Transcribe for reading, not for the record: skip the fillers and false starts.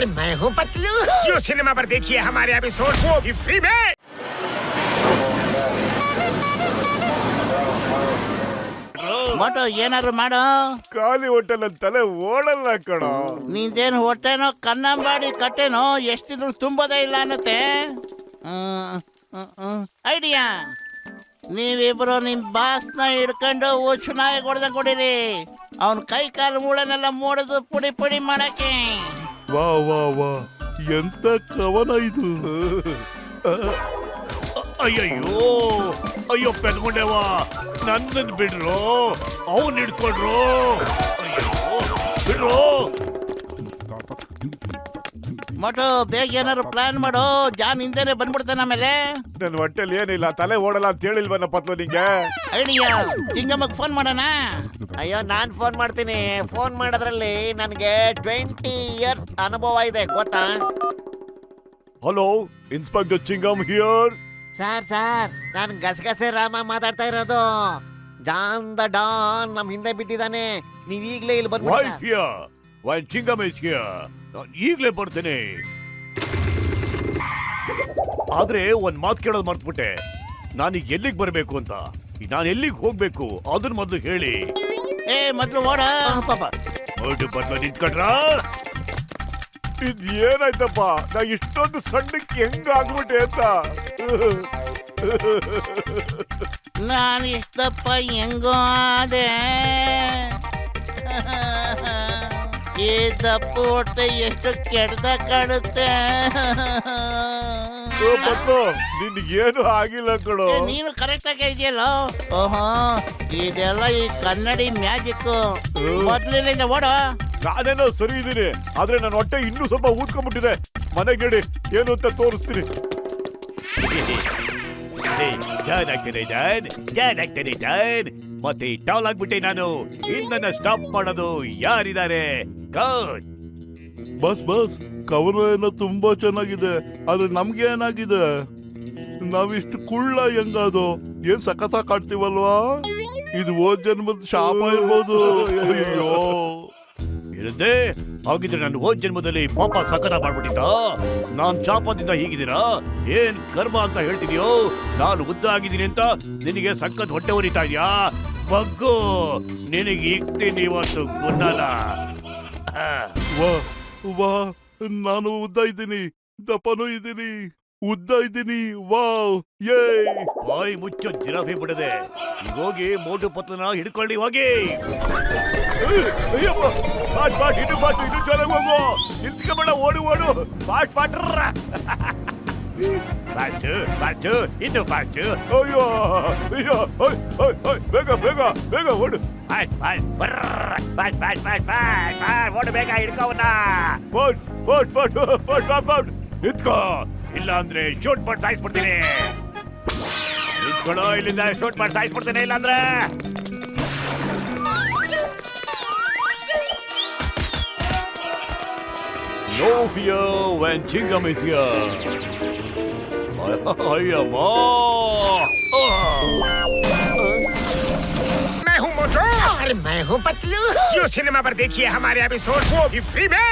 और मैं हूँ पतलू। जियो सिनेमा पर देखिए हमारे एपिसोड वो भी फ्री में। ಮಟು ಏನಾದ್ರು ಮಾಡು. ಖಾಲಿ ಹೋಟೆಲ್ ಅಂತಲೇ ಓಡಲ್ಲ ಕಣ. ನಿಂದೇನು ಹೊಟ್ಟೆನೋ ಕನ್ನಂಬಾಡಿ ಕಟ್ಟೆನೋ ಎಷ್ಟಿದ್ರು ತುಂಬೋದೇ ಇಲ್ಲ ಅನ್ನತ್ತೆ. ಐಡಿಯಾ, ನೀವಿಬ್ರು ನಿಮ್ ಬಾಸ್ನ ಹಿಡ್ಕೊಂಡು ಹುಚ್ಚುನಾಯಿ ಹೊಡೆದಂಗೆ ಕೊಡಿರಿ. ಅವನ್ ಕೈ ಕಾಲು ಮೂಳೆನೆಲ್ಲ ಮೂಡದು ಪುಡಿ ಪುಡಿ ಮಾಡಕ್ಕೆ. ವಾ ವಾ ವಾ, ಎಂತ ಕವನ ಇದು. ಅಯ್ಯಯ್ಯೋ ಅಯ್ಯೋ ಪೆದ್ಕೊಂಡೇವಾ, ನನ್ನನ್ನು ಬಿಡ್ರು, ಅವನ್ ಹಿಡ್ಕೊಂಡ್ರು. ಅಯ್ಯೋ ಬಿಡ್ರು. ಮಟು ಬೇಗ ಏನಾದ್ರು ಪ್ಲಾನ್ ಮಾಡು, ಜಾನ್ ಹಿಂದೆನೆ ಬಂದ್ಬಿಡ್ತಾನೆ. ಆಮೇಲೆ ನನ್ ಹೊಟ್ಟೆಲ್ ಏನಿಲ್ಲ, ತಲೆ ಓಡಲ್ಲ ಅಂತ ಹೇಳಿಲ್ವನ ಪತ್ಲು ನಿಂಗೆ. ಐಡಿಯಾ, ಚಿಂಗಮ್ಮಗ್ ಫೋನ್ ಮಾಡೋಣ. ಅಯ್ಯೋ ನಾನ್ ಫೋನ್ ಮಾಡ್ತೀನಿ. ಫೋನ್ ಮಾಡೋದ್ರಲ್ಲಿ ನನಗೆ 20 ಇಯರ್ಸ್ ಅನುಭವ ಇದೆ ಗೊತ್ತಾ. Hello, inspector ಚಿಂಗಮ್ here. ಸರ್ ನಾನು ಗಸಗಸೆ ರಾಮ ಮಾತಾಡ್ತಾ ಇರೋದು. ಜಾನ್ ದ ಡಾನ್ ನಮ್ ಹಿಂದೆ ಬಿದ್ದಿದ್ದಾನೆ. ನೀವ್ ಈಗ್ಲೇ ಇಲ್ಲಿ ವೈಫ್ ಬಂದ್ಬಿಡಿ. ಹಿಯರ್, ವೈನ್ ಚಿಂಗಮ್ ಇಸ್ ಹಿಯರ್. ನಾನು ಈಗ್ಲೇ ಬರ್ತೇನೆ. ಆದ್ರೆ ಒಂದ್ ಮಾತು ಕೇಳೋದು ಮರ್ತ್ಬಿಟ್ಟೆ. ನಾನೀಗ ಎಲ್ಲಿಗೆ ಬರ್ಬೇಕು ಅಂತ, ನಾನು ಎಲ್ಲಿಗೆ ಹೋಗ್ಬೇಕು ಅದನ್ನ ಮೊದ್ಲು ಹೇಳಿ. ಮೊದ್ಲು ಓಡ. ಬಟ್ಲ ನಿಂತ್ಕೊಂಡ್ರ. ಇದ್ ಏನಾಯ್ತಪ್ಪ, ನಾ ಇಷ್ಟೊಂದು ಸಣ್ಣಕ್ಕೆ ಹೆಂಗ ಆಗ್ಬಿಟ್ಟೆ ಅಂತ. ನಾನು ಎಷ್ಟಪ್ಪ ಹೆಂಗೋ ಅದೇ. ಈ ದಪ್ಪ ಹೊಟ್ಟೆ ಎಷ್ಟು ಕೆಡ್ದ ಕಾಣುತ್ತೆ. ನಿನ್ಗೇನು ಆಗಿಲ್ಲ ಕಣೋ. ನೀನು ಕರೆಕ್ಟ್ ಆಗಿ ಇದೆಯಲ್ಲ. ಓಹೋ, ಇದೆಲ್ಲ ಈ ಕನ್ನಡಿ ಮ್ಯಾಜಿಕ್. ಮೊದ್ಲಿನಿಂದ ಓಡೋ. ನಾನೇನೋ ಸರಿ ಇದೀನಿ, ಆದ್ರೆ ನನ್ನ ಹೊಟ್ಟೆ ಇನ್ನೂ ಸ್ವಲ್ಪ ಊದ್ಕೊಂಡ್ಬಿಟ್ಟಿದೆ. ಮನೆಗೆ ಹೇಳಿ ಏನು ಅಂತ ತೋರಿಸ್ತೀನಿ. ಮತ್ತೆ ಟೌಲ್ ಆಗ್ಬಿಟ್ಟೆ ನಾನು. ಇನ್ನನ್ನ ಸ್ಟಾಪ್ ಮಾಡೋದು ಯಾರಿದ್ದಾರೆ? ಬಸ್ ಬಸ್, ಕವನ ಏನೋ ತುಂಬಾ ಚೆನ್ನಾಗಿದೆ, ಆದ್ರೆ ನಮ್ಗೆ ಏನಾಗಿದೆ? ನಾವಿಷ್ಟು ಕುಳ್ಳ ಹೆಂಗದು? ಏನ್ ಸಖತ್ ಕಾಡ್ತೀವಲ್ವಾ? ಇದು ಹೋದ್ ಜನ್ಮದ ಶಾಪ ಇರ್ಬೋದು. ಅಯ್ಯೋ, ಇರದೆ ಹಾಗಿದ್ರೆ ನಾನು ಹೋದ್ ಜನ್ಮದಲ್ಲಿ ಪಾಪ ಸಕತ ಮಾಡ್ಬಿಟ್ಟಿದ್ದ. ನಾನ್ ಶಾಪದಿಂದ ಹೀಗಿದ್ದೀರಾ? ಏನ್ ಕರ್ಮ ಅಂತ ಹೇಳ್ತಿದ್ಯೋ? ನಾನು ಉದ್ದ ಆಗಿದ್ದೀನಿ ಅಂತ ನಿನಗೆ ಸಖತ್ ಹೊಟ್ಟೆ ಉರಿತಾ ಇದ್ಯಾ? ಬಗ್ಗು, ನಿನಗೆ ಇಕ್ತೀನಿ ಇವತ್ತು ಗುನ್ನಲ್ಲ. ವಾ ವಾ, ನಾನು ಉದ್ದ ಇದ್ದೀನಿ, ದಪ್ಪನೂ ಇದ್ದೀನಿ, ಉದ್ದ ಇದ್ದೀನಿ. ವಾವ್, ಯೇ. ಬಾಯಿ ಮುಚ್ಚೋ ಜಿರಾಫೆ ಬಿಡದೆ. ಈಗ ಹೋಗಿ ಮೋಟು ಪತ್ರನ ಹಿಡ್ಕೊಳ್ಳಿ, ಹೋಗಿ. ಅಯ್ಯಪ್ಪ, ಫಾಟ್ ಫಾಟ್, ಇನ್ನು ಫಾಟ್, ಇನ್ನು ಚೆನ್ನಾಗಿ ಹೋಗು. ನಿಂತ್ಕೊಂಬೇಡ, ಓಡು ಓಡು. ಫಾಟ್ ಫಾಟ್, ಫಾಸ್ಟ್ ಫಾಸ್ಟ್, ಇನ್ನು ಫಾಸ್ಟ್. ಅಯ್ಯೋ ಅಯ್ಯೋ, ಬೇಗ ಬೇಗ ಬೇಗ ಓಡು. ಫಾಟ್ ಫಾಟ್, ಫಾಟ್ ಫಾಟ್ ಫಾಟ್ ಫಾಟ್, ಓಡು ಬೇಗ, ಹಿಡ್ಕೋವನ್ನ. ಫಾಟ್ ಫಾಟ್ ಫಾಟ್ ಫಾಟ್ ಫಾಟ್ ಫಾಟ್, ನಿಂತ್ಕೋ, ಇಲ್ಲ ಅಂದ್ರೆ ಶೂಟ್ ಮಾಡಿ ಸಾಯಿಸ್ಬಿಡ್ತೀನಿ. ನಿಂತ್ಕೊಳ್ಳೋ, ಇಲ್ಲಿಂದ ಶೂಟ್ ಮಾಡಿ ಸಾಯಿಸ್ಬಿಡ್ತೀನಿ, ಇಲ್ಲ ಅಂದ್ರೆ. No fear when Chingam is here. मैं हूँ मोटू और मैं हूँ पतलू। जियो सिनेमा पर देखिए हमारे एपिसोड वो भी फ्री में।